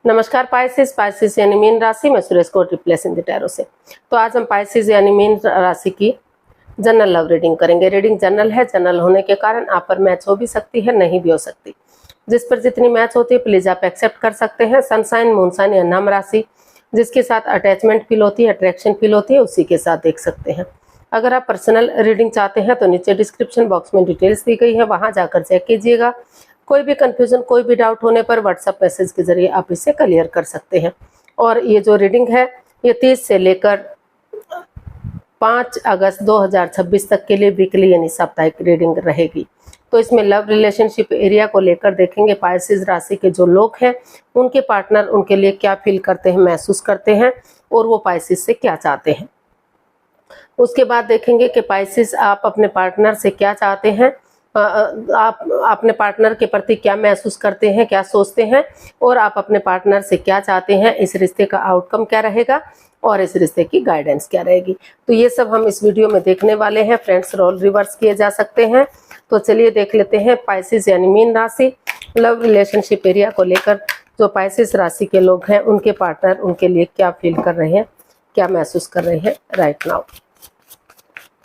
नमस्कार पाइसेस यानी मीन राशि में सुरेश को रिप्लेस इन द टैरो से। तो आज हम पाइसेस यानी मीन राशि की जनरल लव रीडिंग करेंगे। रीडिंग जनरल है, जनरल होने के कारण आप पर मैच हो भी सकती है, नहीं भी हो सकती। जिस पर जितनी मैच होती है प्लीज आप एक्सेप्ट कर सकते हैं। सनसाइन, मूनसाइन या नाम राशि जिसके साथ अटैचमेंट फील होती है, अट्रैक्शन फील होती है, उसी के साथ देख सकते हैं। अगर आप पर्सनल रीडिंग चाहते हैं तो नीचे डिस्क्रिप्शन बॉक्स में डिटेल्स दी गई है, वहां जाकर चेक कीजिएगा। कोई भी कंफ्यूजन, कोई भी डाउट होने पर व्हाट्सएप मैसेज के जरिए आप इसे क्लियर कर सकते हैं। और ये जो रीडिंग है ये 30 से लेकर 5 अगस्त 2026 तक के लिए वीकली यानी साप्ताहिक रीडिंग रहेगी। तो इसमें लव रिलेशनशिप एरिया को लेकर देखेंगे पाइसेस राशि के जो लोग हैं उनके पार्टनर उनके लिए क्या फील करते हैं, महसूस करते हैं और वो पाइसेस से क्या चाहते हैं। उसके बाद देखेंगे कि पाइसेस आप अपने पार्टनर से क्या चाहते हैं, आप अपने पार्टनर के प्रति क्या महसूस करते हैं, क्या सोचते हैं और आप अपने पार्टनर से क्या चाहते हैं, इस रिश्ते का आउटकम क्या रहेगा और इस रिश्ते की गाइडेंस क्या रहेगी। तो ये सब हम इस वीडियो में देखने वाले हैं। फ्रेंड्स, रोल रिवर्स किए जा सकते हैं। तो चलिए देख लेते हैं पाइसेस यानी मीन राशि लव रिलेशनशिप एरिया को लेकर जो पाइसेस राशि के लोग हैं उनके पार्टनर उनके लिए क्या फील कर रहे हैं, क्या महसूस कर रहे हैं राइट नाउ।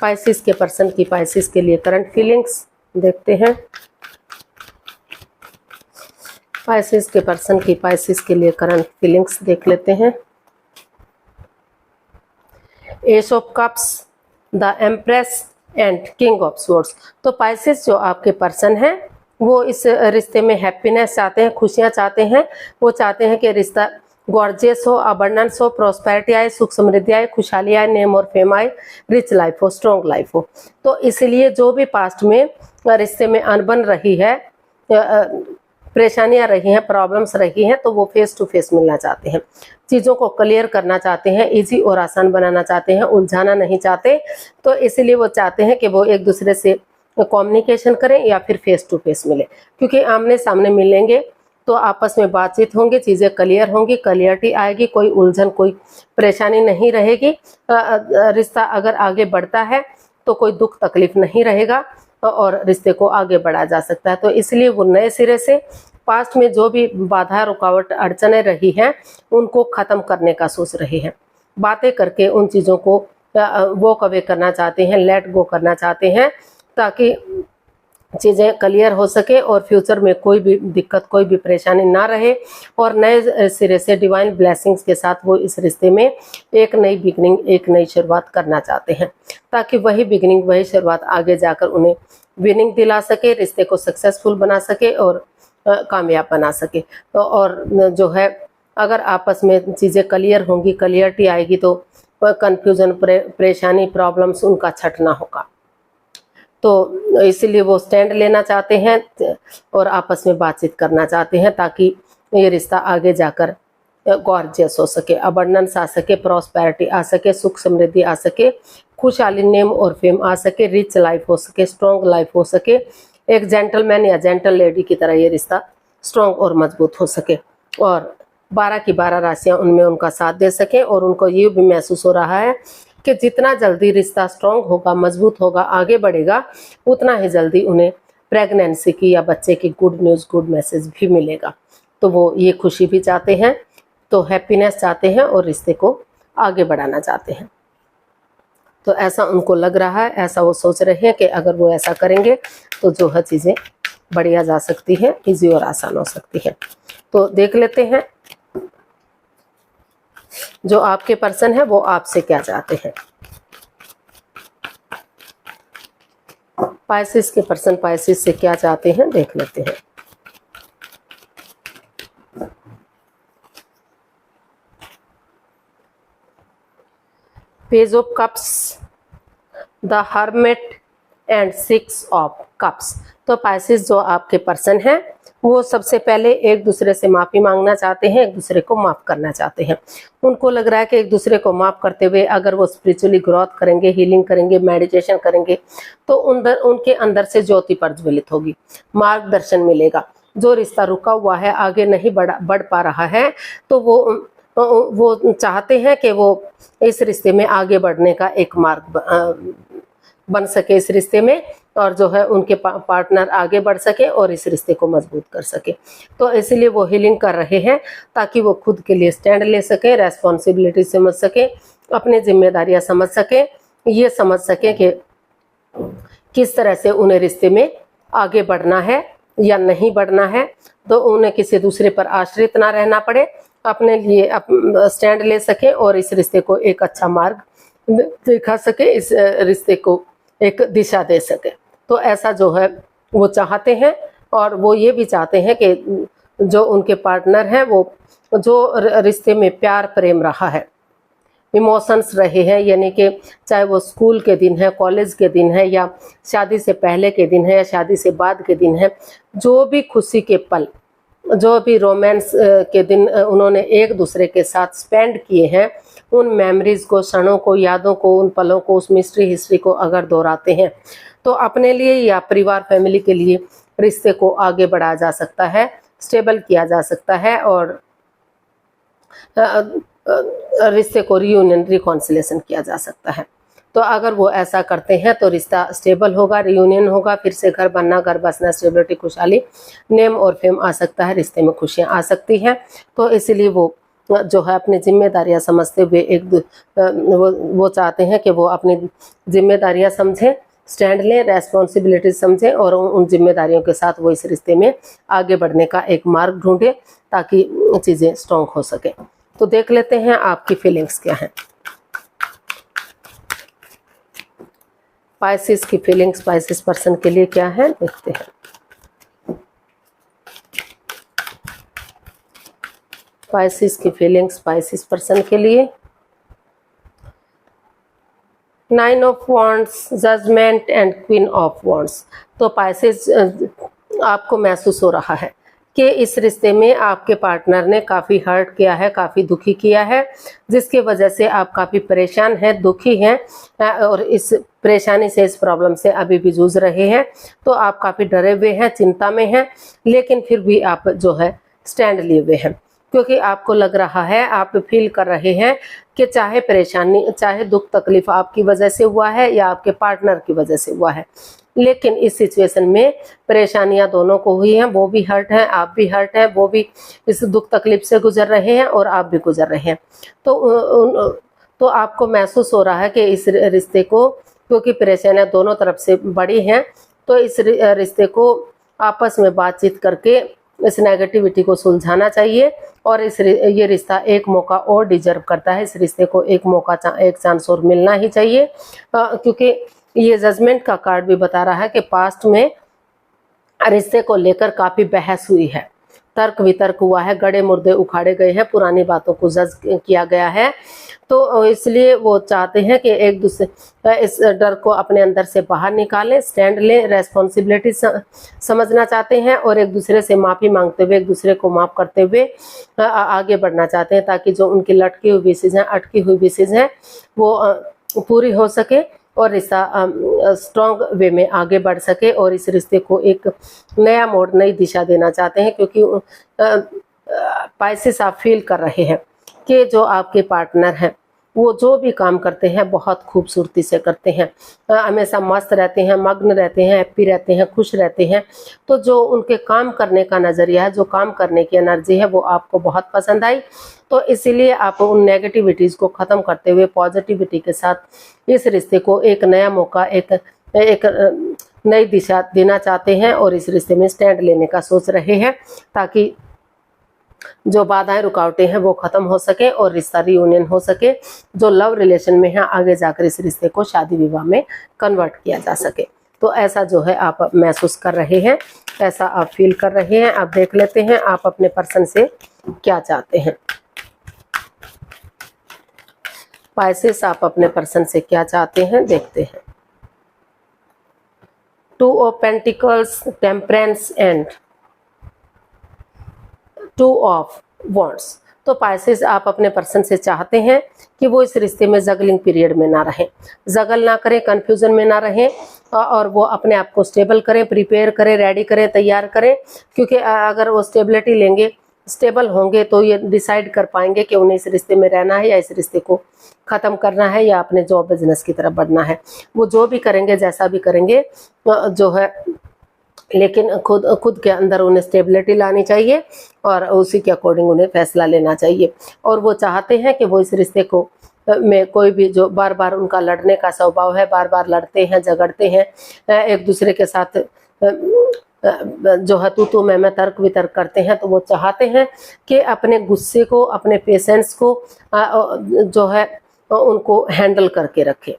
पाइसेस के पर्सन की पाइसेस के लिए करंट फीलिंग्स देखते हैं। पाइसेस के पर्सन की पाइसेस के लिए करंट फीलिंग्स देख लेते हैं। S of cups, the empress and king of swords. तो पाइसेस जो आपके पर्सन हैं वो इस रिश्ते में हैप्पीनेस चाहते हैं, खुशियां चाहते हैं। वो चाहते हैं कि रिश्ता गॉर्जियस हो, अबंडेंस हो, प्रॉस्पेरिटी आए, सुख समृद्धि आए, खुशहाली आए, नेम और फेम आए, रिच लाइफ हो, स्ट्रॉन्ग लाइफ हो। तो इसलिए जो भी पास्ट में रिश्ते में अनबन रही है, परेशानियां रही हैं, प्रॉब्लम्स रही हैं, तो वो फेस टू फेस मिलना चाहते हैं, चीज़ों को क्लियर करना चाहते हैं, इजी और आसान बनाना चाहते हैं, उलझाना नहीं चाहते। तो इसलिए वो चाहते हैं कि वो एक दूसरे से कम्युनिकेशन करें या फिर फेस टू फेस मिले, क्योंकि आमने सामने मिलेंगे तो आपस में बातचीत होंगी, चीज़ें क्लियर होंगी, क्लियरिटी आएगी, कोई उलझन कोई परेशानी नहीं रहेगी। रिश्ता अगर आगे बढ़ता है तो कोई दुख तकलीफ नहीं रहेगा और रिश्ते को आगे बढ़ाया जा सकता है। तो इसलिए वो नए सिरे से पास्ट में जो भी बाधा रुकावट अड़चने रही हैं उनको ख़त्म करने का सोच रहे हैं। बातें करके उन चीज़ों को वॉक अवे करना चाहते हैं, लेट गो करना चाहते हैं, ताकि चीज़ें क्लियर हो सके और फ्यूचर में कोई भी दिक्कत, कोई भी परेशानी ना रहे। और नए सिरे से डिवाइन ब्लेसिंग्स के साथ वो इस रिश्ते में एक नई बिगनिंग, एक नई शुरुआत करना चाहते हैं, ताकि वही बिगनिंग, वही शुरुआत आगे जाकर उन्हें विनिंग दिला सके, रिश्ते को सक्सेसफुल बना सके और कामयाब बना सके। तो और जो है अगर आपस में चीज़ें क्लियर होंगी, क्लियरिटी आएगी, तो कन्फ्यूजन, परेशानी, प्रॉब्लम्स उनका छटना होगा। तो इसीलिए वो स्टैंड लेना चाहते हैं और आपस में बातचीत करना चाहते हैं, ताकि ये रिश्ता आगे जाकर गॉर्जियस हो सके, अबंडेंस आ सके, प्रॉस्पेरिटी आ सके, सुख समृद्धि आ सके, खुशहाली, नेम और फेम आ सके, रिच लाइफ हो सके, स्ट्रॉन्ग लाइफ हो सके, एक जेंटलमैन या जेंटल लेडी की तरह ये रिश्ता स्ट्रॉन्ग और मजबूत हो सके और 12 की 12 राशियाँ उनमें उनका साथ दे सकें। और उनको ये भी महसूस हो रहा है कि जितना जल्दी रिश्ता स्ट्रॉन्ग होगा, मजबूत होगा, आगे बढ़ेगा, उतना ही जल्दी उन्हें प्रेगनेंसी की या बच्चे की गुड न्यूज़, गुड मैसेज भी मिलेगा। तो वो ये खुशी भी चाहते हैं, तो हैप्पीनेस चाहते हैं और रिश्ते को आगे बढ़ाना चाहते हैं। तो ऐसा उनको लग रहा है, ऐसा वो सोच रहे हैं कि अगर वो ऐसा करेंगे तो जो है चीज़ें बढ़िया जा सकती हैं, ईजी और आसान हो सकती है। तो देख लेते हैं जो आपके पर्सन है वो आपसे क्या चाहते हैं। पाइसेस के पर्सन पाइसेस से क्या चाहते हैं देख लेते हैं। Page of cups, the hermit and 6 of cups. तो पाइसेस जो आपके पर्सन हैं वो सबसे पहले एक दूसरे से माफ़ी मांगना चाहते हैं, एक दूसरे को माफ़ करना चाहते हैं। उनको लग रहा है कि एक दूसरे को माफ़ करते हुए अगर वो स्पिरिचुअली ग्रोथ करेंगे, हीलिंग करेंगे, मेडिटेशन करेंगे, तो उनके अंदर से ज्योति प्रज्वलित होगी, मार्गदर्शन मिलेगा। जो रिश्ता रुका हुआ है, आगे नहीं बढ़ पा रहा है, तो वो चाहते हैं कि वो इस रिश्ते में आगे बढ़ने का एक मार्ग बन सके इस रिश्ते में, और जो है उनके पार्टनर आगे बढ़ सके और इस रिश्ते को मजबूत कर सके। तो इसलिए वो हीलिंग कर रहे हैं ताकि वो खुद के लिए स्टैंड ले सके, रेस्पॉन्सिबिलिटी समझ सके, अपनी जिम्मेदारियां समझ सके, ये समझ सके कि किस तरह से उन्हें रिश्ते में आगे बढ़ना है या नहीं बढ़ना है। तो उन्हें किसी दूसरे पर आश्रित ना रहना पड़े, अपने लिए स्टैंड ले सके और इस रिश्ते को एक अच्छा मार्ग दिखा सके, इस रिश्ते को एक दिशा दे सके। तो ऐसा जो है वो चाहते हैं, और वो ये भी चाहते हैं कि जो उनके पार्टनर हैं वो जो रिश्ते में प्यार प्रेम रहा है, इमोशंस रहे हैं, यानी कि चाहे वो स्कूल के दिन है, कॉलेज के दिन है, या शादी से पहले के दिन है, या शादी से बाद के दिन है, जो भी खुशी के पल, जो भी रोमांस के दिन उन्होंने एक दूसरे के साथ स्पेंड किए हैं, उन मेमोरीज को, क्षणों को, यादों को, उन पलों को, उस मिस्ट्री हिस्ट्री को अगर दोहराते हैं तो अपने लिए या परिवार फैमिली के लिए रिश्ते को आगे बढ़ाया जा सकता है, स्टेबल किया जा सकता है, और रिश्ते को रियूनियन रिकॉन्सिलेशन किया जा सकता है। तो अगर वो ऐसा करते हैं तो रिश्ता स्टेबल होगा, रियूनियन होगा, फिर से घर बनना, घर बसना, स्टेबिलिटी, खुशहाली, नेम और फेम आ सकता है, रिश्ते में खुशियाँ आ सकती हैं। तो इसलिए वो जो है अपनी जिम्मेदारियां समझते हुए वो चाहते हैं कि वो अपनी जिम्मेदारियां समझें, स्टैंड लें, रेस्पॉन्सिबिलिटी समझें, और उन जिम्मेदारियों के साथ वो इस रिश्ते में आगे बढ़ने का एक मार्ग ढूंढे ताकि चीज़ें स्ट्रॉन्ग हो सके। तो देख लेते हैं आपकी फीलिंग्स क्या हैं। पाइसेस की फीलिंग्स पाइसेस पर्सन के लिए क्या है, देखते हैं। पाइसेस की फीलिंग्स पाइसेस पर्सन के लिए, 9 of wands, judgment and queen of wands. तो पाइसेस आपको महसूस हो रहा है कि इस रिश्ते में आपके पार्टनर ने काफ़ी हर्ट किया है, काफ़ी दुखी किया है, जिसके वजह से आप काफ़ी परेशान हैं, दुखी हैं, और इस परेशानी से, इस प्रॉब्लम से अभी भी जूझ रहे हैं। तो आप काफ़ी डरे हुए हैं, चिंता में हैं, लेकिन फिर भी आप जो है स्टैंड लिए हुए हैं, क्योंकि आपको लग रहा है, आप फील कर रहे हैं कि चाहे परेशानी, चाहे दुख तकलीफ आपकी वजह से हुआ है या आपके पार्टनर की वजह से हुआ है, लेकिन इस सिचुएशन में परेशानियां दोनों को हुई हैं, वो भी हर्ट हैं, आप भी हर्ट हैं, वो भी इस दुख तकलीफ से गुजर रहे हैं और आप भी गुजर रहे हैं। तो आपको महसूस हो रहा है कि इस रिश्ते को, क्योंकि परेशानियां दोनों तरफ से बड़ी हैं, तो इस रिश्ते को आपस में बातचीत करके इस नेगेटिविटी को सुलझाना चाहिए, और ये रिश्ता एक मौका और डिजर्व करता है। इस रिश्ते को एक मौका, एक चांस और मिलना ही चाहिए, क्योंकि ये जजमेंट का कार्ड भी बता रहा है कि पास्ट में रिश्ते को लेकर काफ़ी बहस हुई है, तर्क वितर्क हुआ है, गड़े मुर्दे उखाड़े गए हैं, पुरानी बातों को जज किया गया है। तो इसलिए वो चाहते हैं कि एक दूसरे इस डर को अपने अंदर से बाहर निकालें, स्टैंड लें, रेस्पॉन्सिबिलिटी समझना चाहते हैं, और एक दूसरे से माफ़ी मांगते हुए, एक दूसरे को माफ़ करते हुए आगे बढ़ना चाहते हैं, ताकि जो उनकी लटकी हुई विशेष हैं, अटकी हुई विशेष हैं, वो पूरी हो सके और रिश्ता स्ट्रॉन्ग वे में आगे बढ़ सके, और इस रिश्ते को एक नया मोड़, नई दिशा देना चाहते हैं। क्योंकि पाइसेस आप फील कर रहे हैं कि जो आपके पार्टनर हैं वो जो भी काम करते हैं बहुत खूबसूरती से करते हैं, हमेशा मस्त रहते हैं, मग्न रहते हैं, हैप्पी रहते हैं, खुश रहते हैं। तो जो उनके काम करने का नज़रिया है, जो काम करने की एनर्जी है, वो आपको बहुत पसंद आई। तो इसीलिए आप उन नेगेटिविटीज़ को ख़त्म करते हुए पॉजिटिविटी के साथ इस रिश्ते को एक नया मौका, एक नई दिशा देना चाहते हैं, और इस रिश्ते में स्टैंड लेने का सोच रहे हैं, ताकि जो बाधाएं, रुकावटें हैं वो ख़त्म हो सके और रिश्ता रियूनियन हो सके। जो लव रिलेशन में है, आगे जाकर इस रिश्ते को शादी विवाह में कन्वर्ट किया जा सके। तो ऐसा जो है आप महसूस कर रहे हैं, ऐसा आप फील कर रहे हैं। आप देख लेते हैं आप अपने पर्सन से क्या चाहते हैं। पाइसेस, आप अपने पर्सन से क्या चाहते हैं, देखते हैं। 2 of pentacles, temperance and 2 of wands. तो पाइसेस, आप अपने पर्सन से चाहते हैं कि वो इस रिश्ते में जगलिंग पीरियड में ना रहें, जगल ना करें, कन्फ्यूजन में ना रहें, और वो अपने आप को स्टेबल करें, प्रिपेयर करें, रेडी करें, तैयार करें। क्योंकि अगर वो स्टेबिलिटी लेंगे स्टेबल होंगे तो ये डिसाइड कर पाएंगे कि उन्हें इस रिश्ते में रहना है या इस रिश्ते को ख़त्म करना है या अपने जॉब बिजनेस की तरफ बढ़ना है। वो जो भी करेंगे, जैसा भी करेंगे जो है, लेकिन खुद के अंदर उन्हें स्टेबिलिटी लानी चाहिए और उसी के अकॉर्डिंग उन्हें फैसला लेना चाहिए। और वो चाहते हैं कि वो इस रिश्ते को में कोई भी जो बार बार उनका लड़ने का स्वभाव है, बार बार लड़ते हैं, झगड़ते हैं, एक दूसरे के साथ जो है तू मैं तर्क वितर्क करते हैं, तो वो चाहते हैं कि अपने गुस्से को, अपने पेशेंस को जो है उनको हैंडल करके रखें,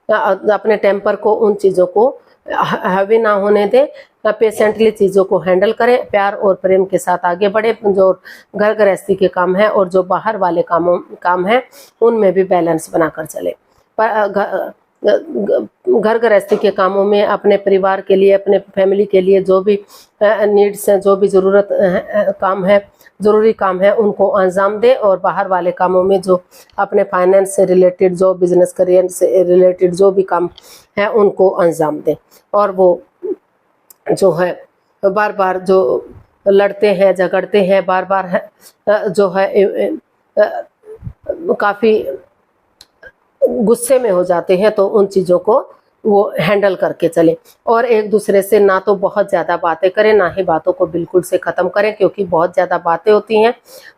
अपने टेम्पर को, उन चीज़ों को हैवी ना होने दें, पेशेंटली चीज़ों को हैंडल करें, प्यार और प्रेम के साथ आगे बढ़े। जो घर गृहस्थी के काम है और जो बाहर वाले काम है उनमें भी बैलेंस बनाकर चले। घर गृहस्थी के कामों में अपने परिवार के लिए, अपने फैमिली के लिए जो भी नीड्स हैं, जो भी ज़रूरी काम है उनको अंजाम दे, और बाहर वाले कामों में जो अपने फाइनेंस से रिलेटेड, जो बिजनेस करियर से रिलेटेड जो भी काम है उनको अंजाम दे। और वो जो है बार बार जो लड़ते हैं, झगड़ते हैं, बार बार जो है काफ़ी गुस्से में हो जाते हैं, तो उन चीज़ों को वो हैंडल करके चले। और एक दूसरे से ना तो बहुत ज़्यादा बातें करें, ना ही बातों को बिल्कुल से ख़त्म करें, क्योंकि बहुत ज़्यादा बातें होती हैं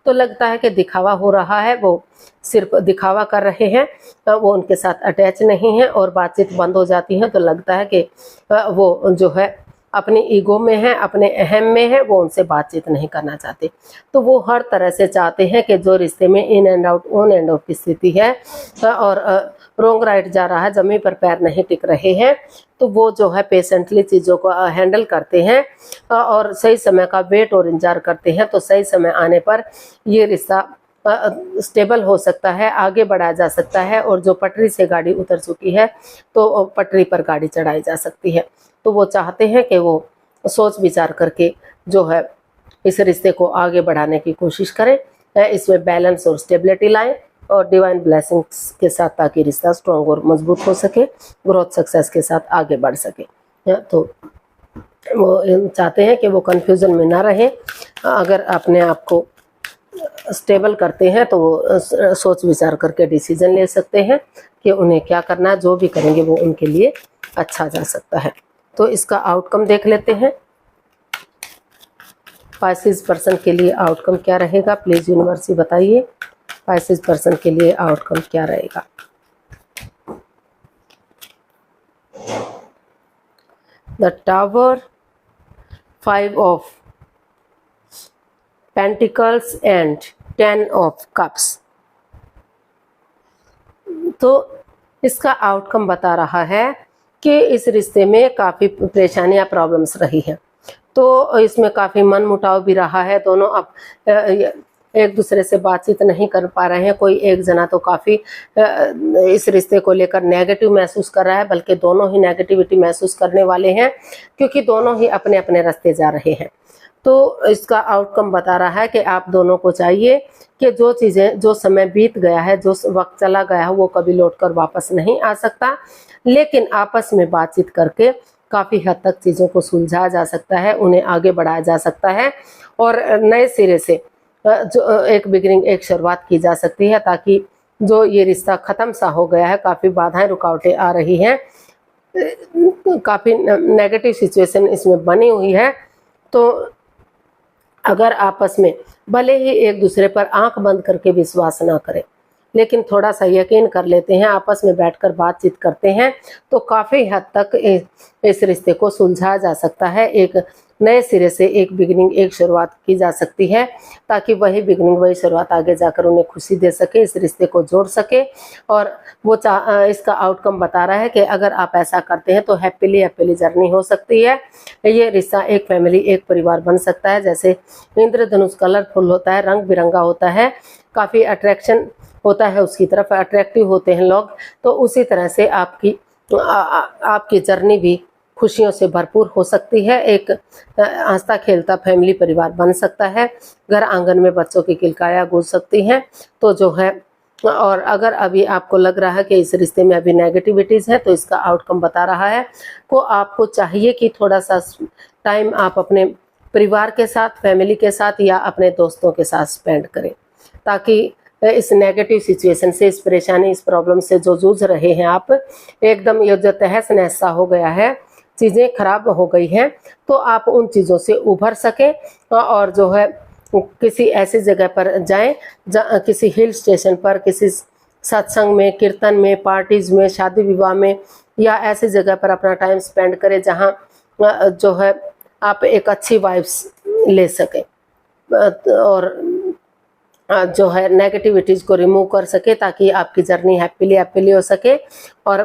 तो लगता है कि दिखावा हो रहा है, वो सिर्फ दिखावा कर रहे हैं, वो उनके साथ अटैच नहीं है, और बातचीत बंद हो जाती है तो लगता है कि वो जो है अपनी ईगो में है, अपने अहम में है, वो उनसे बातचीत नहीं करना चाहते। तो वो हर तरह से चाहते हैं कि जो रिश्ते में in and out, on end of की स्थिति है और रोंग राइट जा रहा है, जमीन पर पैर नहीं टिक रहे हैं, तो वो जो है पेशेंटली चीज़ों को हैंडल करते हैं और सही समय का वेट और इंतजार करते हैं। तो सही समय आने पर ये रिश्ता स्टेबल हो सकता है, आगे बढ़ाया जा सकता है, और जो पटरी से गाड़ी उतर चुकी है तो पटरी पर गाड़ी चढ़ाई जा सकती है। तो वो चाहते हैं कि वो सोच विचार करके जो है इस रिश्ते को आगे बढ़ाने की कोशिश करें, इसमें बैलेंस और स्टेबिलिटी लाएं और डिवाइन ब्लेसिंग्स के साथ, ताकि रिश्ता स्ट्रॉन्ग और मजबूत हो सके, ग्रोथ सक्सेस के साथ आगे बढ़ सके। तो वो चाहते हैं कि वो कन्फ्यूज़न में ना रहें। अगर अपने आप को स्टेबल करते हैं तो वो सोच विचार करके डिसीजन ले सकते हैं कि उन्हें क्या करना है, जो भी करेंगे वो उनके लिए अच्छा जा सकता है। तो इसका आउटकम देख लेते हैं। पाइसेस पर्सन के लिए आउटकम क्या रहेगा, प्लीज़ यूनिवर्स बताइए पाइसेस पर्सन के लिए आउटकम क्या रहेगा। The tower, 5 of pentacles and 10 of cups. तो इसका आउटकम बता रहा है कि इस रिश्ते में काफ़ी परेशानियां, प्रॉब्लम्स रही हैं, तो इसमें काफ़ी मन मुटाव भी रहा है। दोनों अब एक दूसरे से बातचीत नहीं कर पा रहे हैं। कोई एक जना तो काफ़ी इस रिश्ते को लेकर नेगेटिव महसूस कर रहा है, बल्कि दोनों ही नेगेटिविटी महसूस करने वाले हैं, क्योंकि दोनों ही अपने अपने रास्ते जा रहे हैं। तो इसका आउटकम बता रहा है कि आप दोनों को चाहिए कि जो चीज़ें, जो समय बीत गया है, जो वक्त चला गया है, वो कभी लौटकर वापस नहीं आ सकता, लेकिन आपस में बातचीत करके काफ़ी हद तक चीज़ों को सुलझाया जा सकता है, उन्हें आगे बढ़ाया जा सकता है और नए सिरे से जो एक बिगिनिंग, एक शुरुआत की जा सकती है, ताकि जो ये रिश्ता ख़त्म सा हो गया है, काफ़ी बाधाएं, रुकावटें आ रही हैं, काफ़ी नेगेटिव सिचुएशन इसमें बनी हुई है। तो अगर आपस में भले ही एक दूसरे पर आंख बंद करके विश्वास ना करें, लेकिन थोड़ा सा यकीन कर लेते हैं, आपस में बैठकर बातचीत करते हैं, तो काफ़ी हद तक इस रिश्ते को सुलझाया जा सकता है। एक नए सिरे से एक बिगिनिंग, एक शुरुआत की जा सकती है, ताकि वही बिगिनिंग, वही शुरुआत आगे जाकर उन्हें खुशी दे सके, इस रिश्ते को जोड़ सके। और वो इसका आउटकम बता रहा है कि अगर आप ऐसा करते हैं तो हैप्पीली जर्नी हो सकती है। ये रिश्ता एक फैमिली, एक परिवार बन सकता है। जैसे इंद्रधनुष कलरफुल होता है, रंग बिरंगा होता है, काफ़ी अट्रैक्शन होता है उसकी तरफ, अट्रैक्टिव होते हैं लोग, तो उसी तरह से आपकी जर्नी भी खुशियों से भरपूर हो सकती है। एक हंसता खेलता फैमिली परिवार बन सकता है। घर आंगन में बच्चों की किलकारियां गूंज सकती हैं। तो जो है, और अगर अभी आपको लग रहा है कि इस रिश्ते में अभी नेगेटिविटीज़ है, तो इसका आउटकम बता रहा है को आपको चाहिए कि थोड़ा सा टाइम आप अपने परिवार के साथ, फैमिली के साथ या अपने दोस्तों के साथ स्पेंड करें, ताकि इस नेगेटिव सिचुएशन से, इस परेशानी, इस प्रॉब्लम से जो जूझ रहे हैं आप, एकदम ये जो तहस नहस सा हो गया है, चीज़ें खराब हो गई हैं, तो आप उन चीज़ों से उभर सकें और जो है किसी ऐसी जगह पर जाएं, किसी हिल स्टेशन पर, किसी सत्संग में, कीर्तन में, पार्टीज में, शादी विवाह में, या ऐसी जगह पर अपना टाइम स्पेंड करें जहां जो है आप एक अच्छी वाइब्स ले सकें और जो है नेगेटिविटीज़ को रिमूव कर सके, ताकि आपकी जर्नी हैप्पीली हो सके और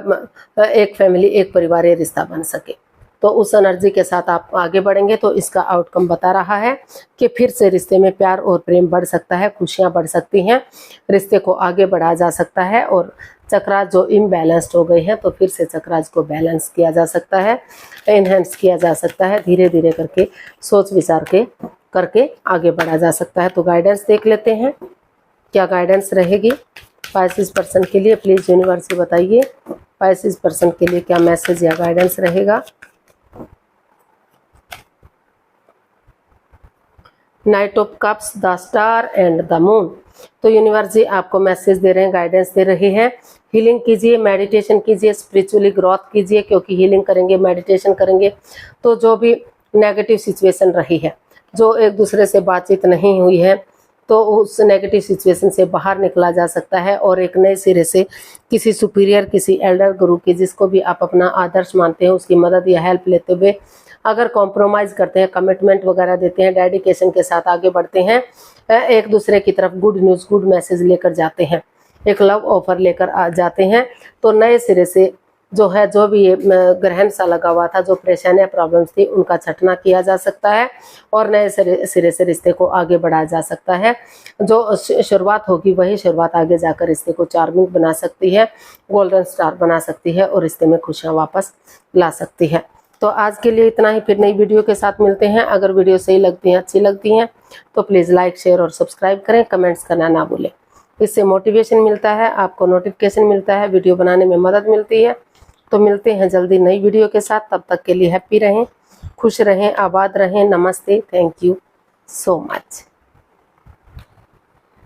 एक फैमिली, एक परिवार, ये रिश्ता बन सके। तो उस एनर्जी के साथ आप आगे बढ़ेंगे तो इसका आउटकम बता रहा है कि फिर से रिश्ते में प्यार और प्रेम बढ़ सकता है, खुशियां बढ़ सकती हैं, रिश्ते को आगे बढ़ाया जा सकता है और चक्रास जो इम्बैलेंस्ड हो गए हैं तो फिर से चक्रास को बैलेंस किया जा सकता है, एनहेंस किया जा सकता है, धीरे धीरे करके सोच विचार करके आगे बढ़ा जा सकता है। तो गाइडेंस देख लेते हैं, क्या गाइडेंस रहेगी पाइसेस पर्सन के लिए। प्लीज़ यूनिवर्स से बताइए पाइसेस पर्सन के लिए क्या मैसेज या गाइडेंस रहेगा। Night of cups, the star and the moon. तो यूनिवर्स जी आपको मैसेज दे रहे हैं, गाइडेंस दे रहे हैं। हीलिंग कीजिए, मेडिटेशन कीजिए, स्पिरिचुअली ग्रोथ कीजिए, क्योंकि हीलिंग करेंगे, मेडिटेशन करेंगे तो जो भी नेगेटिव सिचुएशन रही है, जो एक दूसरे से बातचीत नहीं हुई है, तो उस नेगेटिव सिचुएशन से बाहर निकला जा सकता है और एक नए सिरे से किसी सुपीरियर, किसी एल्डर गुरु की, जिसको भी आप अपना आदर्श मानते हैं, उसकी मदद या हेल्प लेते हुए अगर कॉम्प्रोमाइज़ करते हैं, कमिटमेंट वगैरह देते हैं, डेडिकेशन के साथ आगे बढ़ते हैं, एक दूसरे की तरफ गुड न्यूज़, गुड मैसेज लेकर जाते हैं, एक लव ऑफर लेकर आ जाते हैं, तो नए सिरे से जो है, जो भी ये ग्रहण सा लगा हुआ था, जो परेशानियां, प्रॉब्लम्स थी, उनका छटना किया जा सकता है और नए सिरे से रिश्ते को आगे बढ़ाया जा सकता है। जो शुरुआत होगी वही शुरुआत आगे जाकर रिश्ते को चार्मिंग बना सकती है, गोल्डन स्टार बना सकती है और रिश्ते में खुशियाँ वापस ला सकती है। तो आज के लिए इतना ही, फिर नई वीडियो के साथ मिलते हैं। अगर वीडियो सही लगती हैं, अच्छी लगती हैं तो प्लीज़ लाइक, शेयर और सब्सक्राइब करें, कमेंट्स करना ना भूलें। इससे मोटिवेशन मिलता है, आपको नोटिफिकेशन मिलता है, वीडियो बनाने में मदद मिलती है। तो मिलते हैं जल्दी नई वीडियो के साथ, तब तक के लिए हैप्पी रहें, खुश रहें, आबाद रहें। नमस्ते, थैंक यू सो मच।